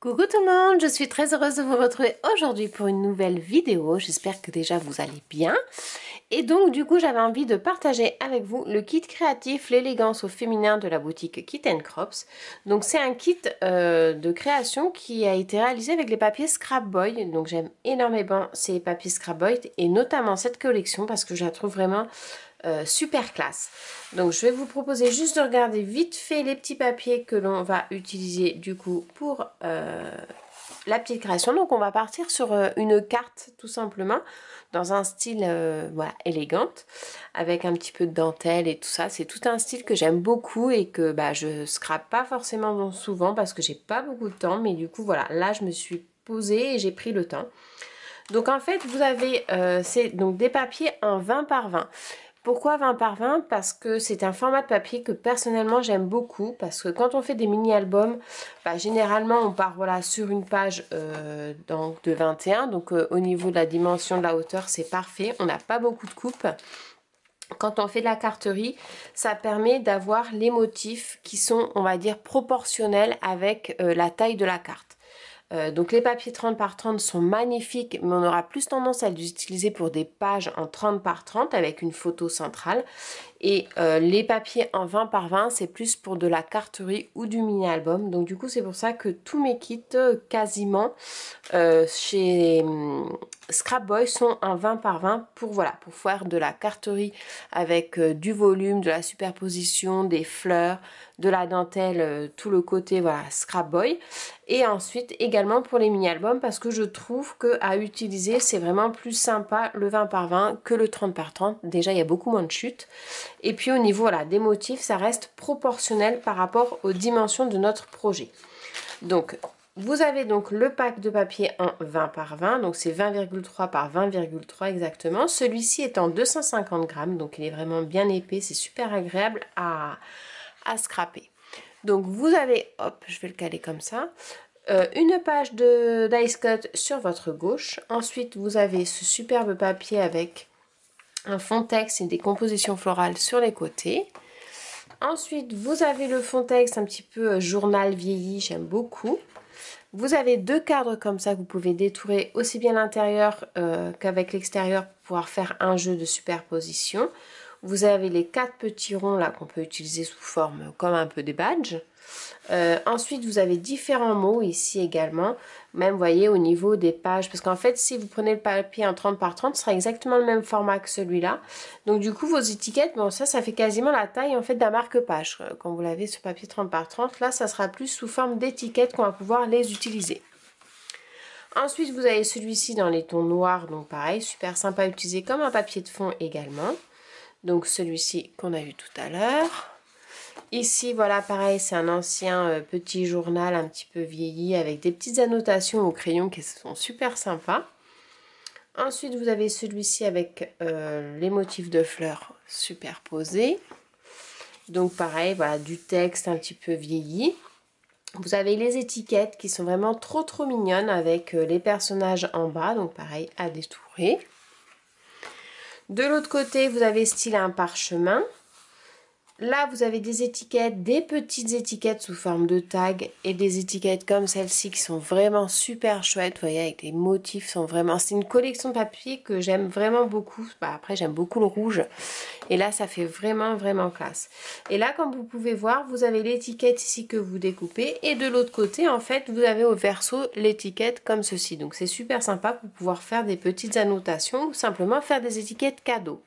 Coucou tout le monde, je suis très heureuse de vous retrouver aujourd'hui pour une nouvelle vidéo. J'espère que déjà vous allez bien. Et donc du coup j'avais envie de partager avec vous le kit créatif l'élégance au féminin de la boutique Kit & Crops. Donc c'est un kit de création qui a été réalisé avec les papiers Scrap Boy. Donc j'aime énormément ces papiers Scrap Boy et notamment cette collection parce que je la trouve vraiment super classe. Donc je vais vous proposer juste de regarder vite fait les petits papiers que l'on va utiliser du coup pour la petite création. Donc on va partir sur une carte tout simplement dans un style voilà, élégante avec un petit peu de dentelle et tout ça. C'est tout un style que j'aime beaucoup et que bah, je scrape pas forcément souvent parce que j'ai pas beaucoup de temps, mais du coup voilà, là je me suis posée et j'ai pris le temps. Donc en fait vous avez donc des papiers en 20 par 20. Pourquoi 20 par 20? Parce que c'est un format de papier que personnellement j'aime beaucoup, parce que quand on fait des mini-albums, bah, généralement on part voilà, sur une page donc de 21, donc au niveau de la dimension de la hauteur c'est parfait, on n'a pas beaucoup de coupe. Quand on fait de la carterie, ça permet d'avoir les motifs qui sont, on va dire, proportionnels avec la taille de la carte. Donc les papiers 30 par 30 sont magnifiques, mais on aura plus tendance à les utiliser pour des pages en 30 par 30 avec une photo centrale. Et les papiers en 20 par 20, c'est plus pour de la carterie ou du mini-album. Donc du coup, c'est pour ça que tous mes kits, quasiment, chez Scrap Boy sont en 20 par 20 pour, voilà, pour faire de la carterie avec du volume, de la superposition, des fleurs, de la dentelle, tout le côté voilà, Scrap Boy. Et ensuite également pour les mini-albums parce que je trouve que à utiliser c'est vraiment plus sympa le 20 par 20 que le 30 par 30. Déjà il y a beaucoup moins de chutes. Et puis au niveau voilà, des motifs, ça reste proportionnel par rapport aux dimensions de notre projet. Donc vous avez donc le pack de papier en 20 par 20, donc c'est 20,3 par 20,3 exactement. Celui-ci est en 250 grammes, donc il est vraiment bien épais, c'est super agréable à scraper. Donc vous avez, hop, je vais le caler comme ça, une page de dice cut sur votre gauche. Ensuite vous avez ce superbe papier avec un fond texte et des compositions florales sur les côtés. Ensuite vous avez le fond texte un petit peu journal vieilli, j'aime beaucoup. Vous avez deux cadres comme ça que vous pouvez détourer aussi bien l'intérieur qu'avec l'extérieur pour pouvoir faire un jeu de superposition. Vous avez les quatre petits ronds là qu'on peut utiliser sous forme comme un peu des badges. Ensuite, vous avez différents mots ici également, même vous voyez au niveau des pages, parce qu'en fait, si vous prenez le papier en 30 par 30, ce sera exactement le même format que celui-là. Donc du coup, vos étiquettes, bon ça fait quasiment la taille en fait d'un marque-page. Quand vous l'avez sur papier 30 par 30, là, ça sera plus sous forme d'étiquettes qu'on va pouvoir les utiliser. Ensuite, vous avez celui-ci dans les tons noirs, donc pareil, super sympa à utiliser comme un papier de fond également. Donc celui-ci qu'on a vu tout à l'heure. Ici, voilà, pareil, c'est un ancien petit journal un petit peu vieilli avec des petites annotations au crayon qui sont super sympas. Ensuite, vous avez celui-ci avec les motifs de fleurs superposés. Donc pareil, voilà, du texte un petit peu vieilli. Vous avez les étiquettes qui sont vraiment trop mignonnes avec les personnages en bas, donc pareil, à détourer. De l'autre côté, vous avez style un parchemin. Là, vous avez des étiquettes, des petites étiquettes sous forme de tag et des étiquettes comme celle-ci qui sont vraiment super chouettes. Vous voyez, avec les motifs sont vraiment... C'est une collection de papier que j'aime vraiment beaucoup. Bah, après, j'aime beaucoup le rouge. Et là, ça fait vraiment classe. Et là, comme vous pouvez voir, vous avez l'étiquette ici que vous découpez. Et de l'autre côté, en fait, vous avez au verso l'étiquette comme ceci. Donc, c'est super sympa pour pouvoir faire des petites annotations ou simplement faire des étiquettes cadeaux.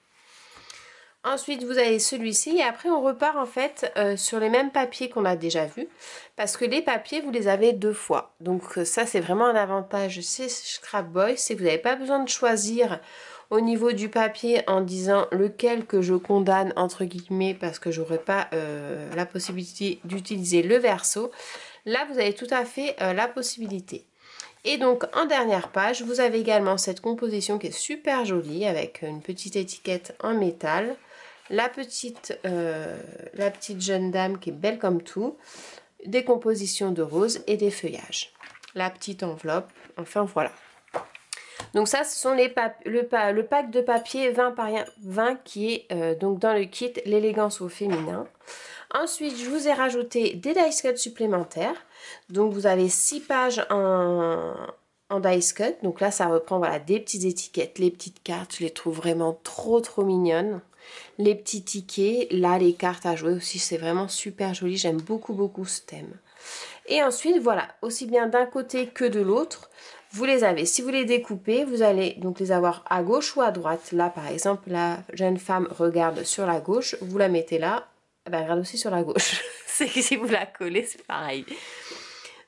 Ensuite, vous avez celui-ci et après, on repart en fait sur les mêmes papiers qu'on a déjà vus parce que les papiers, vous les avez deux fois. Donc ça, c'est vraiment un avantage chez Scrap Boy, c'est que vous n'avez pas besoin de choisir au niveau du papier en disant lequel que je condamne entre guillemets parce que j'aurais pas la possibilité d'utiliser le verso. Là, vous avez tout à fait la possibilité. Et donc en dernière page, vous avez également cette composition qui est super jolie avec une petite étiquette en métal. La petite jeune dame qui est belle comme tout, des compositions de roses et des feuillages. La petite enveloppe, enfin voilà. Donc ça, ce sont le pack de papier 20 par 20 qui est donc dans le kit l'élégance au féminin. Ensuite, je vous ai rajouté des dice cuts supplémentaires. Donc vous avez 6 pages en dice cut. Donc là, ça reprend voilà, des petites étiquettes, les petites cartes. Je les trouve vraiment trop mignonnes. Les petits tickets, là les cartes à jouer aussi, c'est vraiment super joli. J'aime beaucoup ce thème. Et ensuite, voilà, aussi bien d'un côté que de l'autre, vous les avez. Si vous les découpez, vous allez donc les avoir à gauche ou à droite. Là, par exemple, la jeune femme regarde sur la gauche, vous la mettez là, elle regarde aussi sur la gauche. C'est que si vous la collez, c'est pareil.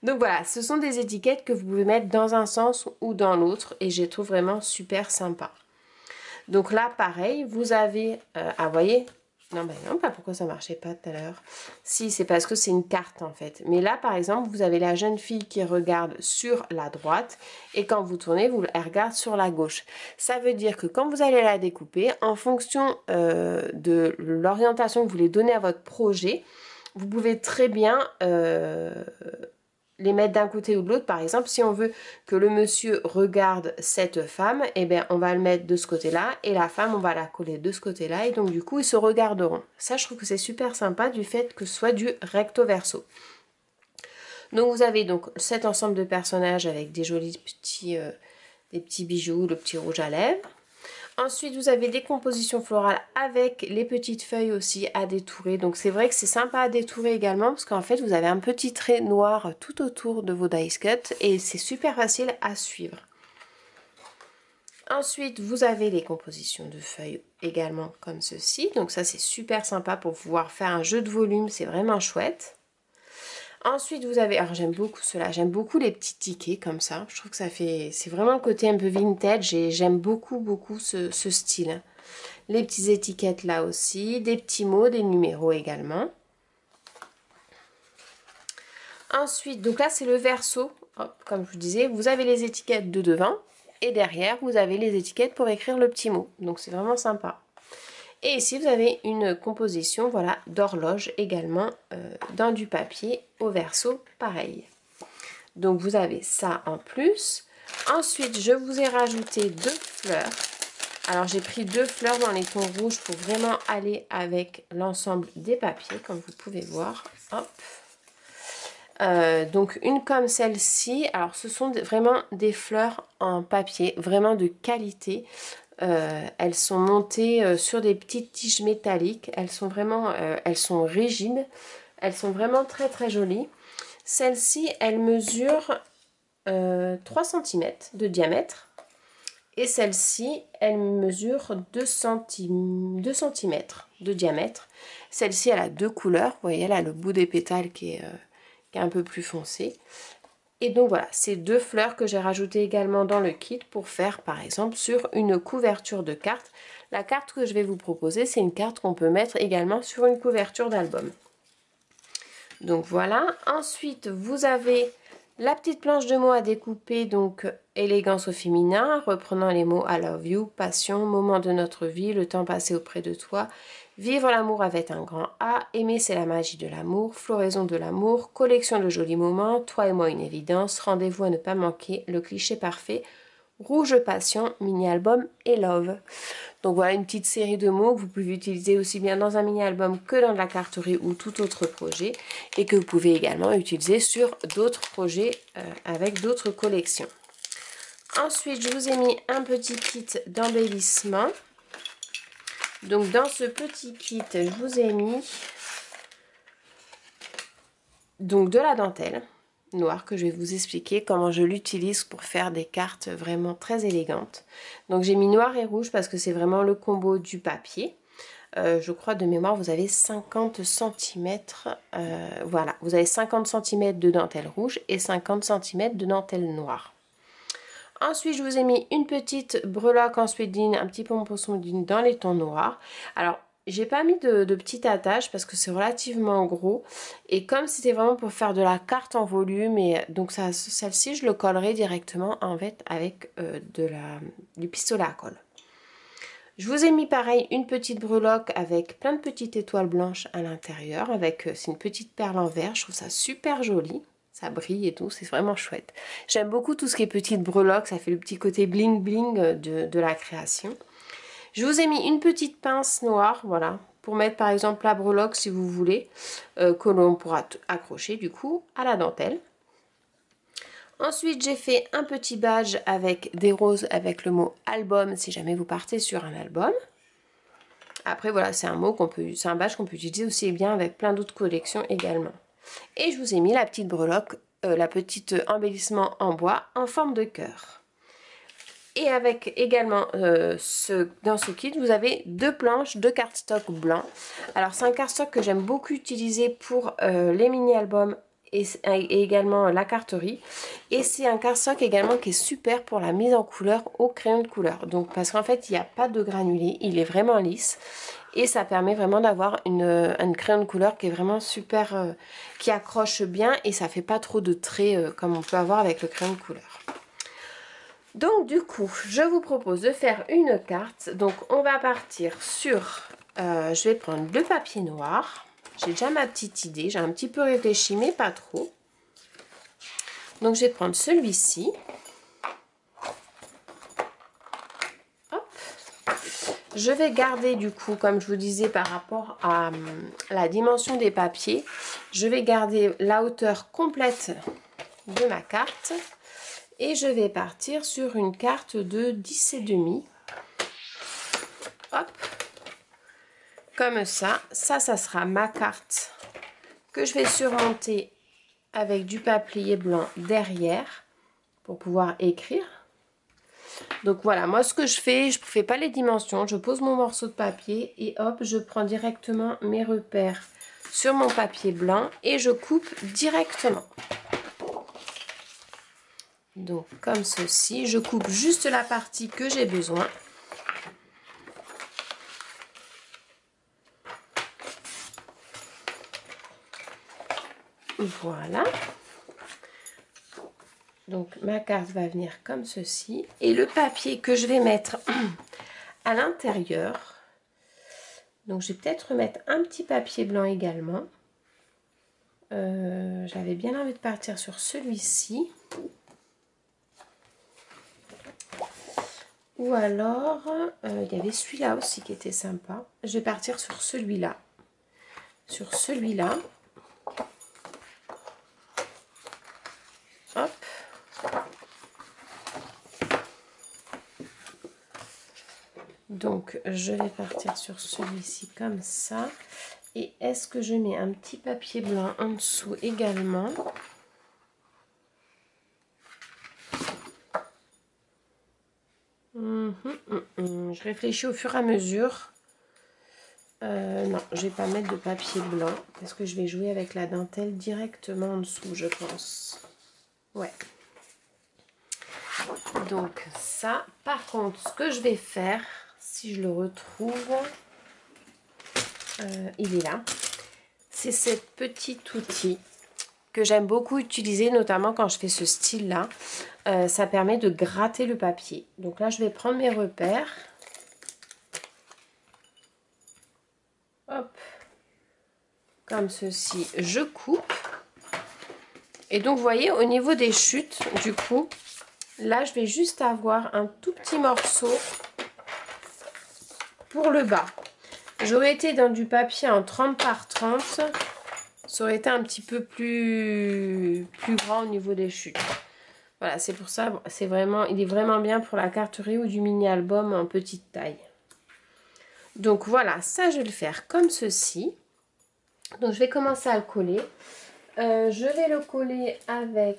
Donc voilà, ce sont des étiquettes que vous pouvez mettre dans un sens ou dans l'autre et je les trouve vraiment super sympa. Donc là, pareil, vous avez... ah, voyez? Non, ben non, pas pourquoi ça marchait pas tout à l'heure. Si, c'est parce que c'est une carte en fait. Mais là, par exemple, vous avez la jeune fille qui regarde sur la droite et quand vous tournez, elle regarde sur la gauche. Ça veut dire que quand vous allez la découper, en fonction de l'orientation que vous voulez donner à votre projet, vous pouvez très bien les mettre d'un côté ou de l'autre. Par exemple, si on veut que le monsieur regarde cette femme, eh bien, on va le mettre de ce côté-là et la femme, on va la coller de ce côté-là et donc du coup, ils se regarderont. Ça, je trouve que c'est super sympa du fait que ce soit du recto verso. Donc, vous avez donc cet ensemble de personnages avec des jolis des petits bijoux, le petit rouge à lèvres. Ensuite, vous avez des compositions florales avec les petites feuilles aussi à détourer. Donc, c'est vrai que c'est sympa à détourer également parce qu'en fait, vous avez un petit trait noir tout autour de vos dice cuts et c'est super facile à suivre. Ensuite, vous avez les compositions de feuilles également comme ceci. Donc, ça, c'est super sympa pour pouvoir faire un jeu de volume. C'est vraiment chouette. Ensuite, vous avez, alors j'aime beaucoup cela, j'aime beaucoup les petits tickets comme ça. Je trouve que ça fait, c'est vraiment le côté un peu vintage et j'aime beaucoup ce style. Les petites étiquettes là aussi, des petits mots, des numéros également. Ensuite, donc là c'est le verso, hop, comme je vous disais, vous avez les étiquettes de devant et derrière vous avez les étiquettes pour écrire le petit mot. Donc c'est vraiment sympa. Et ici, vous avez une composition voilà, d'horloge également dans du papier au verso, pareil. Donc, vous avez ça en plus. Ensuite, je vous ai rajouté 2 fleurs. Alors, j'ai pris 2 fleurs dans les tons rouges pour vraiment aller avec l'ensemble des papiers, comme vous pouvez voir. Hop. Donc, une comme celle-ci. Alors, ce sont vraiment des fleurs en papier, vraiment de qualité. Elles sont montées sur des petites tiges métalliques. Elles sont vraiment, elles sont rigides. Elles sont vraiment très jolies. Celle-ci, elle mesure 3 cm de diamètre. Et celle-ci, elle mesure 2 cm de diamètre. Celle-ci, elle a 2 couleurs. Vous voyez, elle a le bout des pétales qui est un peu plus foncé. Et donc voilà, c'est 2 fleurs que j'ai rajoutées également dans le kit pour faire par exemple sur une couverture de carte. La carte que je vais vous proposer, c'est une carte qu'on peut mettre également sur une couverture d'album. Donc voilà, ensuite vous avez la petite planche de mots à découper, donc élégance au féminin, reprenant les mots I love you, passion, moment de notre vie, le temps passé auprès de toi, vivre l'amour avec un grand A, aimer c'est la magie de l'amour, floraison de l'amour, collection de jolis moments, toi et moi une évidence, rendez-vous à ne pas manquer, le cliché parfait, rouge passion, mini-album et love. Donc voilà une petite série de mots que vous pouvez utiliser aussi bien dans un mini-album que dans de la carterie ou tout autre projet et que vous pouvez également utiliser sur d'autres projets avec d'autres collections. Ensuite, je vous ai mis un petit kit d'embellissement. Donc dans ce petit kit, je vous ai mis donc de la dentelle noire que je vais vous expliquer comment je l'utilise pour faire des cartes vraiment très élégantes. Donc j'ai mis noir et rouge parce que c'est vraiment le combo du papier. Je crois de mémoire vous avez 50 cm, voilà, vous avez 50 cm de dentelle rouge et 50 cm de dentelle noire. Ensuite, je vous ai mis une petite breloque en suédine, un petit pompon suédine dans les tons noirs. Alors, j'ai pas mis de petite attache parce que c'est relativement gros. Et comme c'était vraiment pour faire de la carte en volume, et donc celle-ci, je le collerai directement en fait avec du pistolet à colle. Je vous ai mis pareil une petite breloque avec plein de petites étoiles blanches à l'intérieur. C'est une petite perle en verre, je trouve ça super joli. ça brille et tout, c'est vraiment chouette. J'aime beaucoup tout ce qui est petite breloque, ça fait le petit côté bling bling de la création. Je vous ai mis une petite pince noire, voilà, pour mettre par exemple la breloque si vous voulez, que l'on pourra accrocher du coup à la dentelle. Ensuite, j'ai fait un petit badge avec des roses avec le mot album si jamais vous partez sur un album. Après, voilà, c'est un badge qu'on peut utiliser aussi bien avec plein d'autres collections également. Et je vous ai mis la petite breloque, la petite embellissement en bois en forme de cœur. Et avec également, dans ce kit, vous avez 2 planches de cardstock blanc. Alors, c'est un cardstock que j'aime beaucoup utiliser pour les mini-albums et également la carterie. Et c'est un cardstock également qui est super pour la mise en couleur au crayon de couleur. Donc, parce qu'en fait, il n'y a pas de granulé, il est vraiment lisse. Et ça permet vraiment d'avoir un crayon de couleur qui est vraiment super, qui accroche bien et ça fait pas trop de traits comme on peut avoir avec le crayon de couleur. Donc du coup, je vous propose de faire une carte. Donc on va partir sur, je vais prendre le papier noir. J'ai déjà ma petite idée, j'ai un petit peu réfléchi mais pas trop. Donc je vais prendre celui-ci. Je vais garder du coup, comme je vous disais par rapport à la dimension des papiers, je vais garder la hauteur complète de ma carte. Et je vais partir sur une carte de 10,5. Hop. Comme ça. Ça sera ma carte que je vais surmonter avec du papier blanc derrière pour pouvoir écrire. Donc voilà, moi ce que je ne fais pas les dimensions. Je pose mon morceau de papier et hop, je prends directement mes repères sur mon papier blanc et je coupe directement. Donc comme ceci, je coupe juste la partie que j'ai besoin. Voilà. Donc ma carte va venir comme ceci. Et le papier que je vais mettre à l'intérieur, donc je vais peut-être remettre un petit papier blanc également. J'avais bien envie de partir sur celui-ci. Ou alors, il y avait celui-là aussi qui était sympa. Je vais partir sur celui-là. Sur celui-là. Hop. Donc, je vais partir sur celui-ci comme ça. Et est-ce que je mets un petit papier blanc en dessous également ? Je réfléchis au fur et à mesure. Non, je vais pas mettre de papier blanc parce que je vais jouer avec la dentelle directement en dessous, je pense. Ouais. Donc ça, par contre, ce que je vais faire, si je le retrouve, il est là. C'est ce petit outil que j'aime beaucoup utiliser, notamment quand je fais ce style-là. Ça permet de gratter le papier. Donc là, je vais prendre mes repères. Hop. Comme ceci, je coupe. Et donc, vous voyez, au niveau des chutes, du coup, là, je vais juste avoir un tout petit morceau pour le bas. J'aurais été dans du papier en 30 par 30. Ça aurait été un petit peu plus grand au niveau des chutes. Voilà, c'est pour ça, il est vraiment bien pour la carterie ou du mini-album en petite taille. Donc voilà, ça je vais le faire comme ceci. Donc je vais commencer à le coller. Je vais le coller avec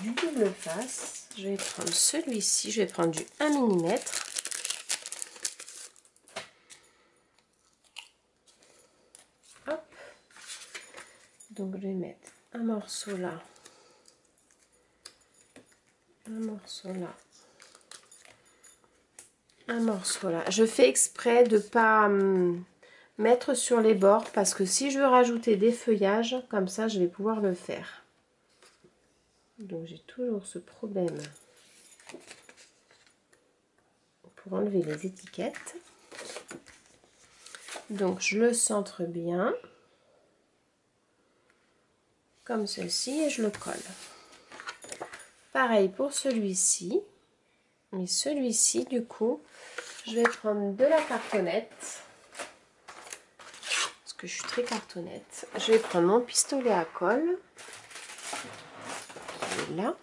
du double face. Je vais prendre celui-ci, je vais prendre du 1 mm. Hop. Donc je vais mettre un morceau là. Un morceau là. Un morceau là. Je fais exprès de ne pas mettre sur les bords parce que si je veux rajouter des feuillages, comme ça je vais pouvoir le faire. Donc j'ai toujours ce problème pour enlever les étiquettes. Donc je le centre bien. comme ceci et je le colle. Pareil pour celui-ci. Mais celui-ci, du coup, je vais prendre de la cartonnette. Parce que je suis très cartonnette. Je vais prendre mon pistolet à colle. Qui est là.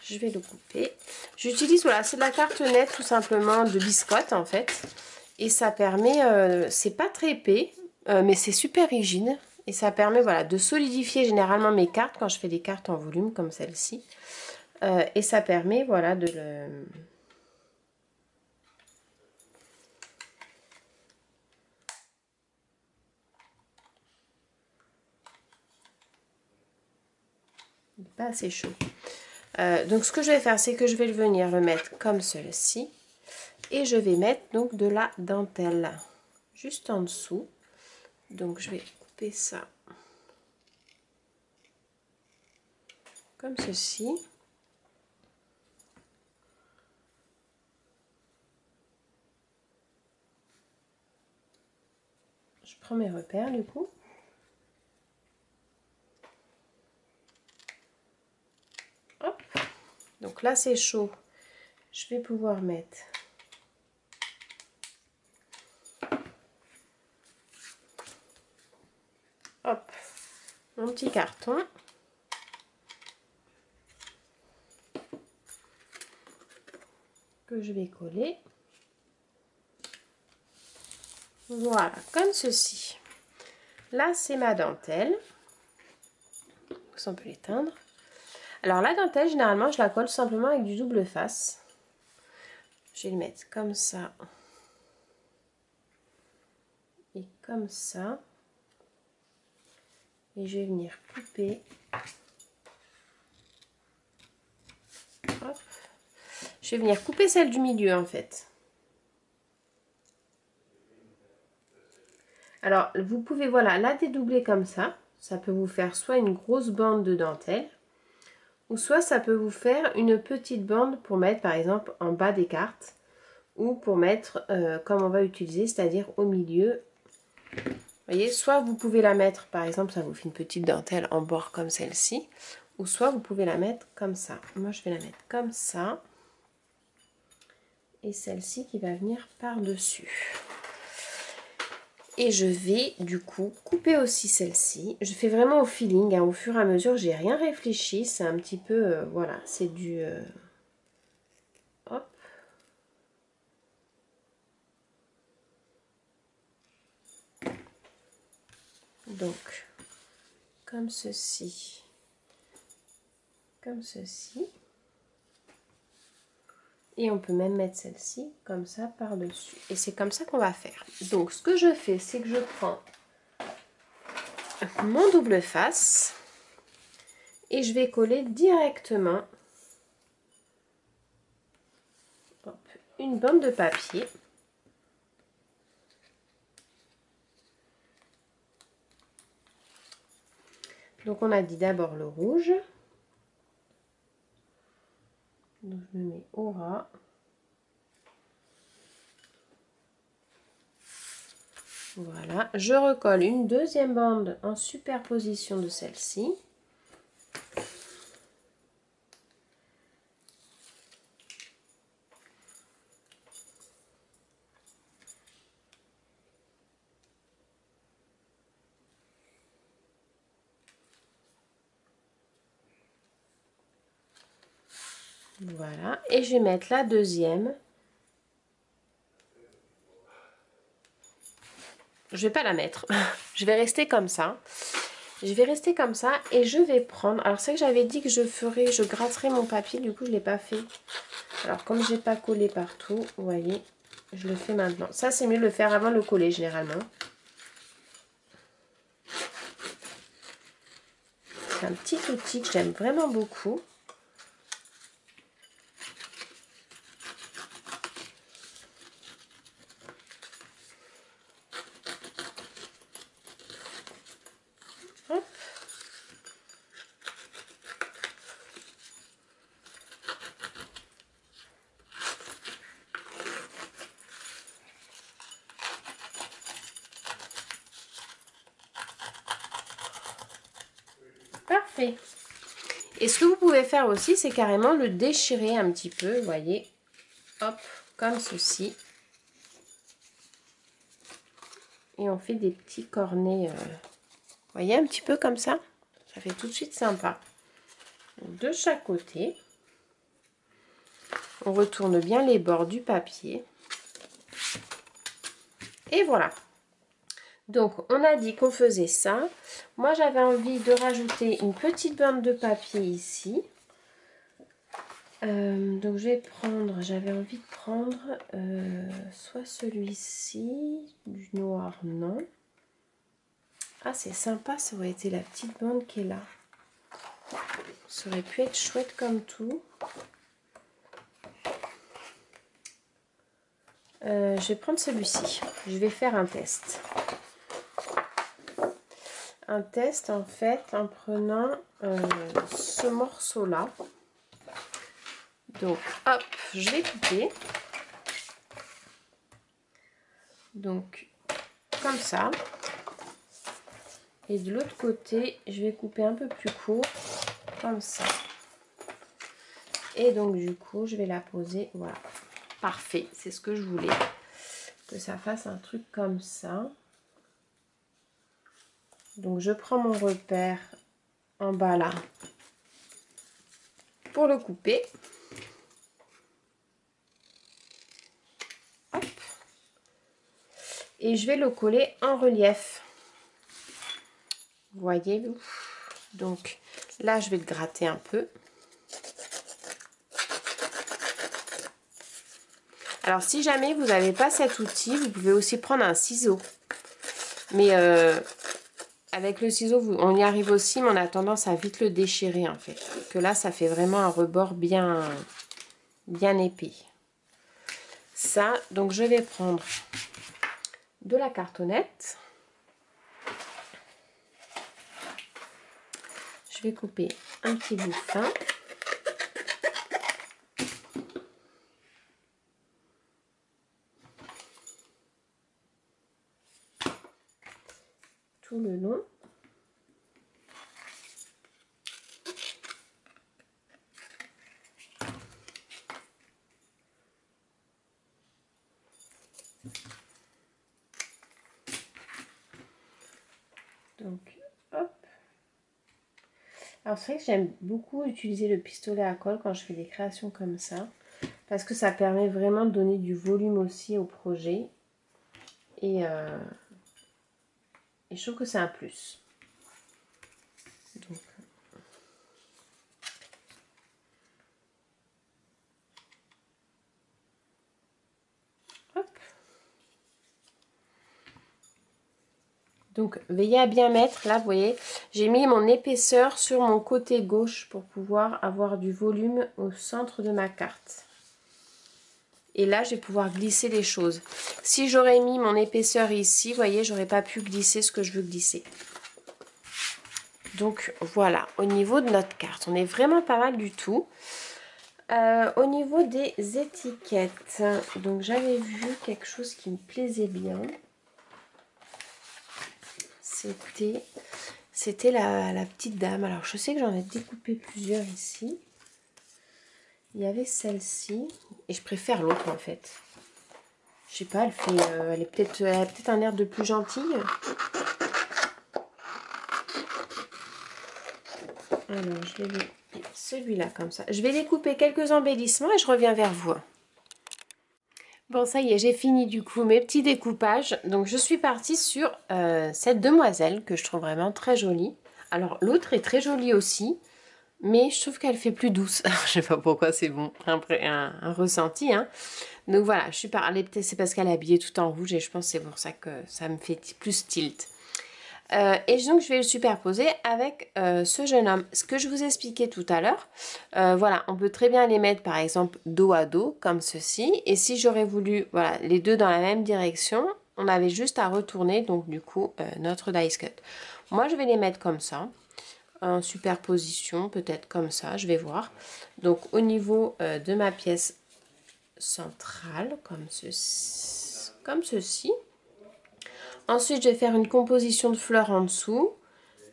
Je vais le couper. J'utilise, voilà, c'est de la cartonnette tout simplement de biscotte en fait. Et ça permet, c'est pas très épais, mais c'est super rigide. Et ça permet, voilà, de solidifier généralement mes cartes quand je fais des cartes en volume comme celle-ci. Et ça permet, voilà, de le... Il n'est pas assez chaud. Donc ce que je vais faire, c'est que je vais venir le mettre comme ceci. Et je vais mettre donc de la dentelle juste en dessous. Donc je vais couper ça comme ceci. Je prends mes repères du coup. Hop. Donc là c'est chaud. Je vais pouvoir mettre hop, mon petit carton. Que je vais coller. Voilà, comme ceci. Là, c'est ma dentelle. Ça, on peut l'éteindre. Alors, la dentelle, généralement, je la colle simplement avec du double face. Je vais le mettre comme ça. Et comme ça. Et je vais venir couper. Hop. Je vais venir couper celle du milieu, en fait. Alors, vous pouvez, voilà, la dédoubler comme ça. Ça peut vous faire soit une grosse bande de dentelle, ou soit ça peut vous faire une petite bande pour mettre, par exemple, en bas des cartes, ou pour mettre, comme on va utiliser, c'est-à-dire au milieu. Vous voyez, soit vous pouvez la mettre, par exemple, ça vous fait une petite dentelle en bord comme celle-ci, ou soit vous pouvez la mettre comme ça. Moi, je vais la mettre comme ça. Et celle-ci qui va venir par-dessus. Et je vais du coup couper aussi celle-ci. Je fais vraiment au feeling, hein, au fur et à mesure, j'ai rien réfléchi. C'est un petit peu, voilà, c'est du... hop. Donc, comme ceci. Comme ceci. Et on peut même mettre celle-ci comme ça par-dessus. Et c'est comme ça qu'on va faire. Donc, ce que je fais, c'est que je prends mon double face et je vais coller directement une bande de papier. Donc on a dit d'abord le rouge. Donc je me mets au ras. Voilà, je recolle une deuxième bande en superposition de celle-ci. Voilà, et je vais mettre la deuxième. Je vais pas la mettre, je vais rester comme ça. Je vais rester comme ça et je vais prendre... Alors c'est que j'avais dit que je gratterais mon papier, du coup je ne l'ai pas fait. Alors comme j'ai pas collé partout, vous voyez, je le fais maintenant. Ça c'est mieux de le faire avant de le coller généralement. C'est un petit outil que j'aime vraiment beaucoup. Hop. parfait. Et ce que vous pouvez faire aussi, c'est carrément le déchirer un petit peu, vous voyez. Hop, comme ceci. Et on fait des petits cornets, vous voyez, un petit peu comme ça. Ça fait tout de suite sympa. De chaque côté. On retourne bien les bords du papier. Et voilà. Donc, on a dit qu'on faisait ça. Moi, j'avais envie de rajouter une petite bande de papier ici. Donc, je vais prendre, j'avais envie de prendre soit celui-ci, du noir, non. Ah, c'est sympa, ça aurait été la petite bande qui est là. Ça aurait pu être chouette comme tout. Je vais prendre celui-ci. Je vais faire un test. Un test en fait en prenant ce morceau-là. Donc, hop, je vais couper. Donc, comme ça. Et de l'autre côté, je vais couper un peu plus court, comme ça. Et donc, du coup, je vais la poser, voilà. Parfait, c'est ce que je voulais. Que ça fasse un truc comme ça. Donc, je prends mon repère en bas là pour le couper. Hop. Et je vais le coller en relief. Vous voyez, donc là, je vais le gratter un peu. Alors, si jamais vous n'avez pas cet outil, vous pouvez aussi prendre un ciseau. Mais avec le ciseau, on y arrive aussi, mais on a tendance à vite le déchirer, en fait. Que là, ça fait vraiment un rebord bien épais. Ça, donc je vais prendre de la cartonnette. Je vais couper un petit bout fin. Tout le long. Donc, hop. Alors, c'est vrai que j'aime beaucoup utiliser le pistolet à colle quand je fais des créations comme ça. Parce que ça permet vraiment de donner du volume aussi au projet. Et je trouve que c'est un plus. Donc, hop. Donc, veillez à bien mettre. Là, vous voyez, j'ai mis mon épaisseur sur mon côté gauche pour pouvoir avoir du volume au centre de ma carte. Et là, je vais pouvoir glisser les choses. Si j'aurais mis mon épaisseur ici, vous voyez, j'aurais pas pu glisser ce que je veux glisser. Donc, voilà, au niveau de notre carte, on est vraiment pas mal du tout. Au niveau des étiquettes, donc j'avais vu quelque chose qui me plaisait bien. C'était la petite dame. Alors, je sais que j'en ai découpé plusieurs ici. Il y avait celle-ci. Et je préfère l'autre, en fait. Je sais pas, elle a peut-être un air de plus gentille. Alors, je vais découper celui-là comme ça. Je vais découper quelques embellissements et je reviens vers vous. Bon, ça y est, j'ai fini du coup mes petits découpages. Donc, je suis partie sur cette demoiselle que je trouve vraiment très jolie. Alors, l'autre est très jolie aussi, mais je trouve qu'elle fait plus douce. Je sais pas pourquoi, c'est bon, un ressenti. Hein. Donc, voilà, je suis partie. C'est parce qu'elle est habillée tout en rouge et je pense que c'est pour ça que ça me fait plus tilt. Et donc je vais le superposer avec ce jeune homme. Ce que je vous expliquais tout à l'heure, voilà, on peut très bien les mettre par exemple dos à dos comme ceci. Et si j'aurais voulu, voilà, les deux dans la même direction, on avait juste à retourner donc du coup notre dice cut. Moi je vais les mettre comme ça, en superposition, peut-être comme ça, je vais voir. Donc au niveau de ma pièce centrale, comme ceci. Ensuite, je vais faire une composition de fleurs en dessous.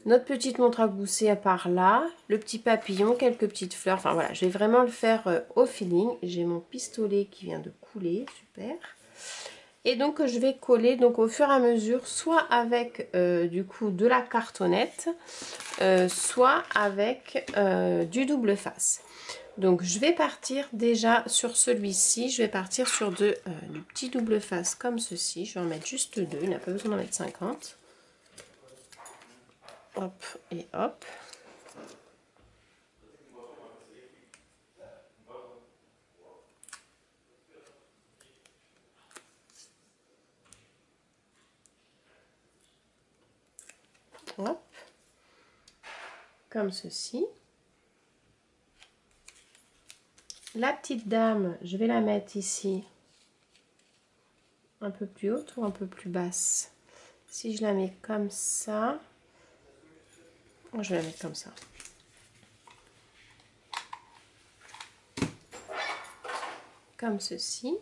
Notre petite montre à gousset par là, le petit papillon, quelques petites fleurs. Enfin voilà, je vais vraiment le faire au feeling. J'ai mon pistolet qui vient de couler, super. Et donc je vais coller donc au fur et à mesure, soit avec du coup de la cartonnette, soit avec du double face. Donc je vais partir déjà sur celui-ci, je vais partir sur du petit double face comme ceci. Je vais en mettre juste 2, il n'a pas besoin d'en mettre 50. Hop et hop. Hop. Comme ceci. La petite dame, je vais la mettre ici, un peu plus haute ou un peu plus basse. Si je la mets comme ça, je vais la mettre comme ça. Comme ceci.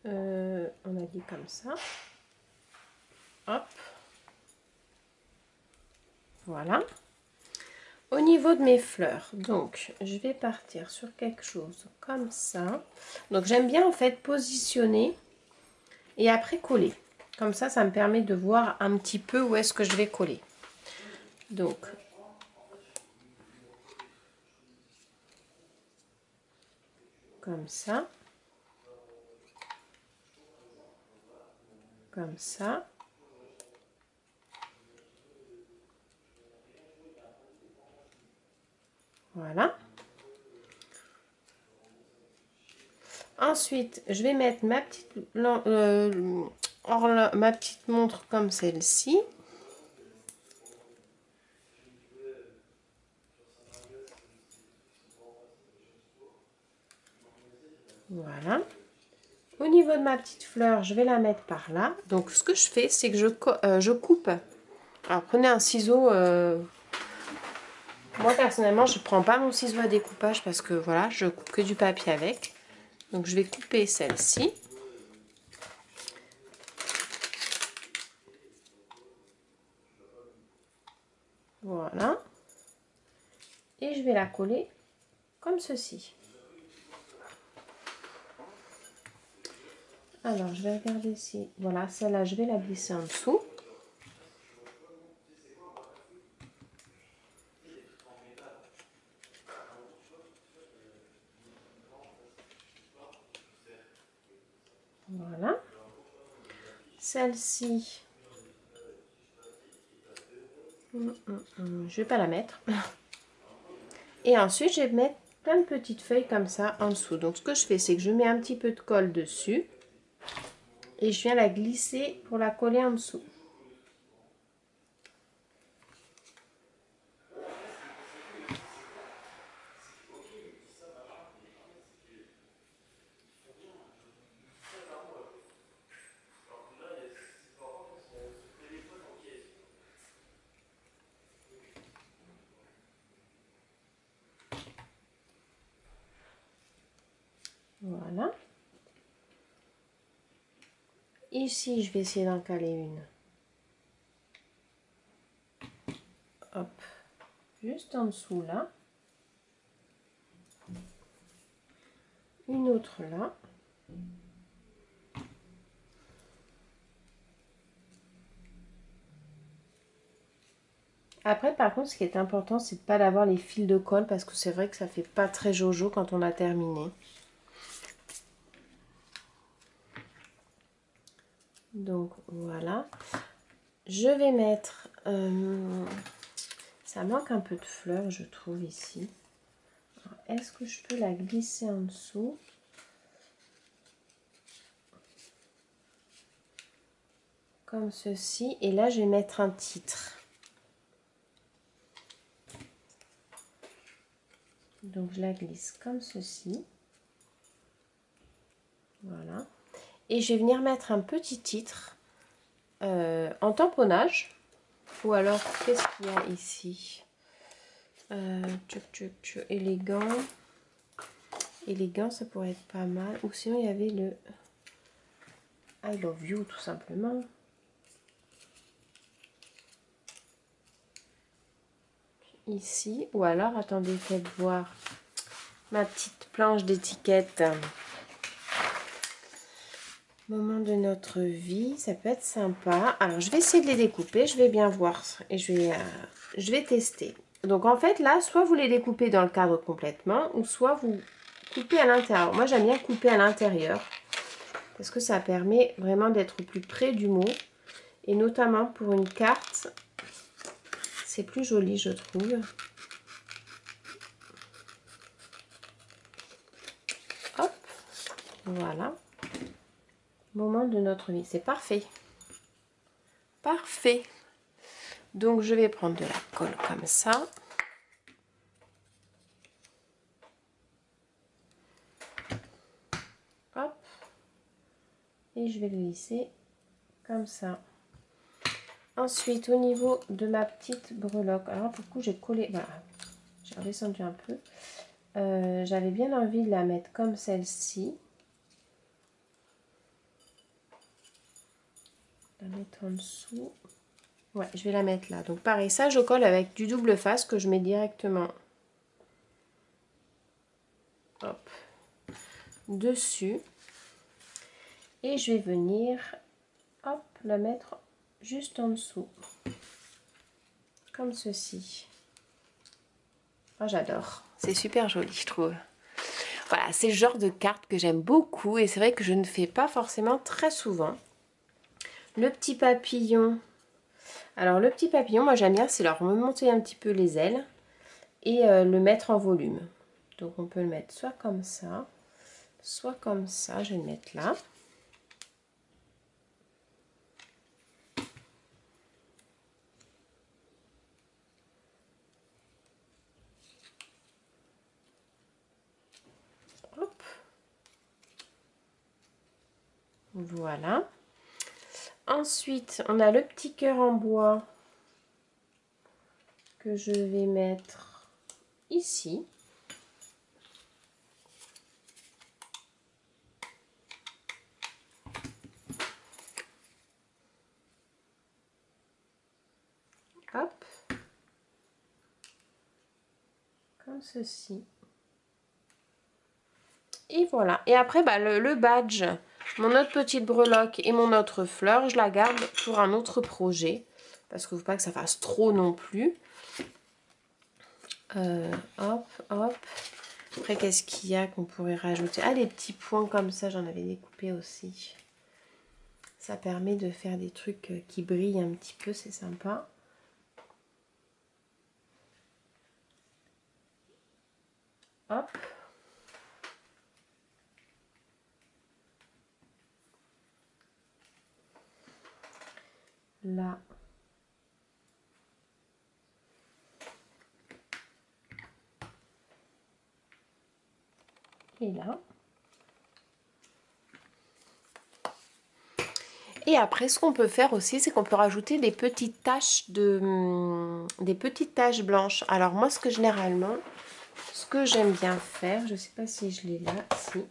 On a dit comme ça. Hop. Voilà. Au niveau de mes fleurs, donc je vais partir sur quelque chose comme ça. Donc j'aime bien en fait positionner et après coller. Comme ça me permet de voir un petit peu où est-ce que je vais coller. Donc comme ça. Comme ça. Voilà. Ensuite, je vais mettre ma petite montre comme celle-ci. Voilà. Au niveau de ma petite fleur, je vais la mettre par là. Donc, ce que je fais, c'est que je coupe. Alors, prenez un ciseau. Moi, personnellement, je ne prends pas mon ciseau à découpage parce que, voilà, je coupe que du papier avec. Donc, je vais couper celle-ci. Voilà. Et je vais la coller comme ceci. Alors, je vais regarder si... Voilà, celle-là, je vais la glisser en dessous. Voilà. Celle-ci, je vais pas la mettre. Et ensuite, je vais mettre plein de petites feuilles comme ça en dessous. Donc, ce que je fais, c'est que je mets un petit peu de colle dessus. Et je viens la glisser pour la coller en dessous. Voilà. Ici, je vais essayer d'en caler une. Hop. Juste en dessous là. Une autre là. Après, par contre, ce qui est important, c'est de ne pas d'avoir les fils de colle parce que c'est vrai que ça fait pas très jojo quand on a terminé. Donc, voilà. Je vais mettre... ça manque un peu de fleurs, je trouve, ici. Est-ce que je peux la glisser en dessous? Comme ceci. Et là, je vais mettre un titre. Donc, je la glisse comme ceci. Voilà. Et je vais venir mettre un petit titre en tamponnage. Ou alors, qu'est-ce qu'il y a ici? Élégant. Élégant, ça pourrait être pas mal. Ou sinon, il y avait le I love you, tout simplement. ici. Ou alors, attendez, faites voir ma petite planche d'étiquette. Moment de notre vie, ça peut être sympa. Alors, je vais essayer de les découper, je vais bien voir et je vais tester. Donc, en fait, là, soit vous les découpez dans le cadre complètement, ou soit vous coupez à l'intérieur. Moi, j'aime bien couper à l'intérieur parce que ça permet vraiment d'être plus près du mot. Et notamment pour une carte, c'est plus joli, je trouve. Hop, voilà. Moment de notre vie, c'est parfait. Parfait. Donc, je vais prendre de la colle comme ça. Hop. Et je vais le lisser comme ça. Ensuite, au niveau de ma petite breloque, alors pour le coup, j'ai collé, voilà, j'ai redescendu un peu. J'avais bien envie de la mettre comme celle-ci. La mettre en dessous. Ouais, je vais la mettre là. Donc pareil, ça je colle avec du double face que je mets directement, hop, dessus. Et je vais venir, hop, la mettre juste en dessous. Comme ceci. Oh, j'adore. C'est super joli, je trouve. Voilà, c'est le genre de carte que j'aime beaucoup. Et c'est vrai que je ne fais pas forcément très souvent. Le petit papillon. Alors, le petit papillon, moi j'aime bien, c'est leur remonter un petit peu les ailes. Et le mettre en volume. Donc, on peut le mettre soit comme ça. Soit comme ça. Je vais le mettre là. Hop. Voilà. Ensuite, on a le petit cœur en bois que je vais mettre ici. Hop. Comme ceci. Et voilà. Et après, bah, le badge, mon autre petite breloque et mon autre fleur, je la garde pour un autre projet. Parce qu'il ne faut pas que ça fasse trop non plus. Hop, hop. Après, qu'est-ce qu'il y a qu'on pourrait rajouter? Ah, les petits points comme ça, j'en avais découpé aussi. Ça permet de faire des trucs qui brillent un petit peu, c'est sympa. Hop. Là. Et là. Et après, ce qu'on peut faire aussi, c'est qu'on peut rajouter des petites taches blanches. Alors moi, généralement, ce que j'aime bien faire, je ne sais pas si je l'ai là, si,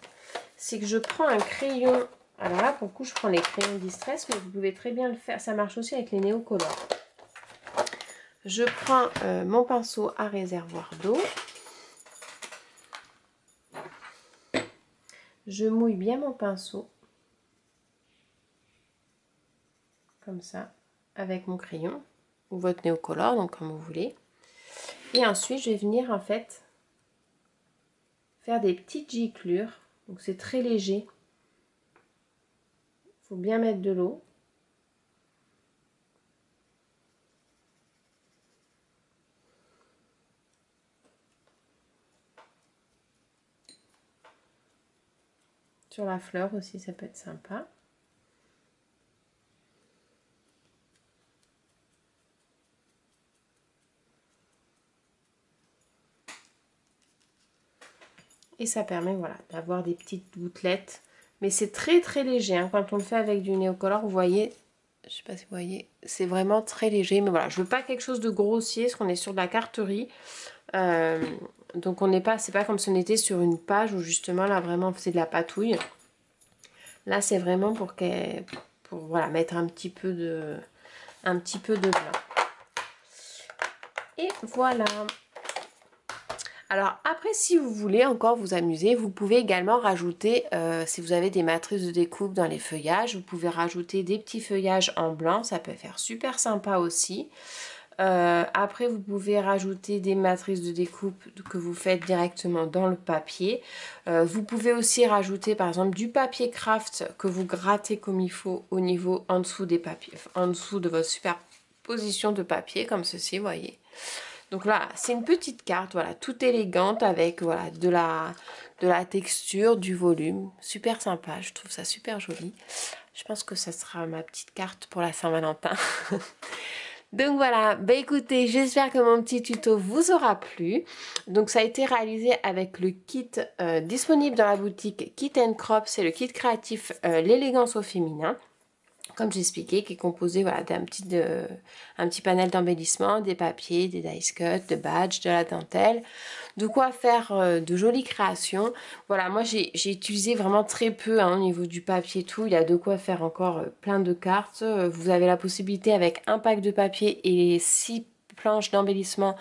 c'est que je prends un crayon. Alors là, pour le coup, je prends les crayons Distress, mais vous pouvez très bien le faire. Ça marche aussi avec les néocolores. Je prends mon pinceau à réservoir d'eau. Je mouille bien mon pinceau. Comme ça, avec mon crayon ou votre néocolore, donc comme vous voulez. Et ensuite, je vais venir en fait faire des petites giclures. Donc c'est très léger. Il faut bien mettre de l'eau. Sur la fleur aussi, ça peut être sympa. Et ça permet, voilà, d'avoir des petites gouttelettes. Mais c'est très très léger, hein. Quand on le fait avec du néocolore, vous voyez, je sais pas si vous voyez, c'est vraiment très léger. Mais voilà, je veux pas quelque chose de grossier, parce qu'on est sur de la carterie. Donc on n'est pas, c'est pas comme si on était sur une page où justement là vraiment on faisait de la patouille. Là c'est vraiment pour voilà, mettre un petit peu de blanc. Et voilà. Alors après, si vous voulez encore vous amuser, vous pouvez également rajouter, si vous avez des matrices de découpe dans les feuillages, vous pouvez rajouter des petits feuillages en blanc, ça peut faire super sympa aussi. Après, vous pouvez rajouter des matrices de découpe que vous faites directement dans le papier. Vous pouvez aussi rajouter par exemple du papier craft que vous grattez comme il faut au niveau en dessous des papiers, en dessous de votre superposition de papier comme ceci, vous voyez. Donc là, c'est une petite carte, voilà, toute élégante avec voilà, de la texture, du volume. Super sympa, je trouve ça super joli. Je pense que ça sera ma petite carte pour la Saint-Valentin. Donc voilà, bah écoutez, j'espère que mon petit tuto vous aura plu. Donc ça a été réalisé avec le kit disponible dans la boutique Kit & Crop, c'est le kit créatif l'élégance au féminin. Comme j'expliquais, qui est composé voilà, d'un petit panel d'embellissement, des papiers, des dice cuts, de badges, de la dentelle, de quoi faire de jolies créations. Voilà, moi j'ai utilisé vraiment très peu hein, au niveau du papier et tout, il y a de quoi faire encore plein de cartes. Vous avez la possibilité avec un pack de papier et 6 planches d'embellissement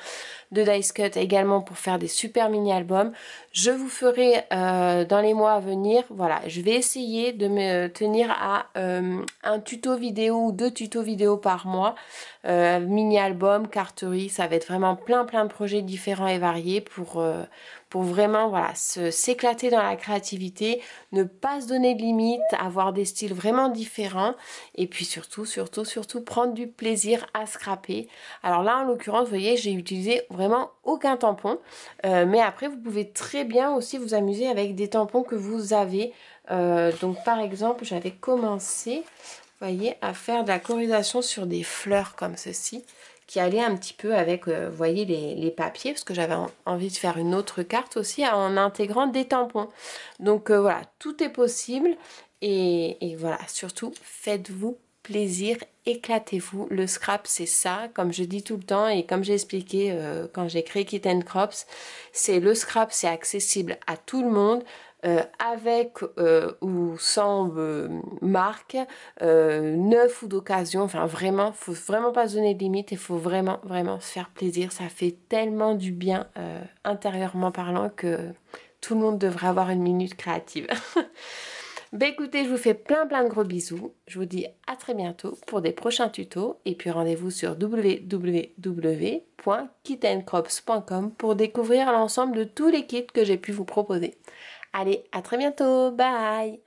de dice cut également pour faire des super mini albums. Je vous ferai dans les mois à venir, voilà, je vais essayer de me tenir à un tuto vidéo ou 2 tutos vidéo par mois, mini album, carterie, ça va être vraiment plein de projets différents et variés pour vraiment voilà s'éclater dans la créativité, ne pas se donner de limites, avoir des styles vraiment différents et puis surtout prendre du plaisir à scraper. Alors là en l'occurrence vous voyez j'ai utilisé vraiment aucun tampon mais après vous pouvez très bien aussi vous amuser avec des tampons que vous avez. Donc par exemple j'avais commencé vous voyez à faire de la colorisation sur des fleurs comme ceci qui allait un petit peu avec, vous voyez, les papiers, parce que j'avais envie de faire une autre carte aussi en intégrant des tampons. Donc voilà, tout est possible et voilà, surtout faites-vous plaisir, éclatez-vous. Le scrap c'est ça, comme je dis tout le temps et comme j'ai expliqué quand j'ai créé Kit & Crops, c'est le scrap, c'est accessible à tout le monde. Avec ou sans marque, neuf ou d'occasion, enfin vraiment, faut vraiment pas se donner de limite, il faut vraiment se faire plaisir, ça fait tellement du bien intérieurement parlant que tout le monde devrait avoir une minute créative. Bah écoutez, je vous fais plein de gros bisous, je vous dis à très bientôt pour des prochains tutos et puis rendez-vous sur www.kitandcrops.com pour découvrir l'ensemble de tous les kits que j'ai pu vous proposer. Allez, à très bientôt, bye!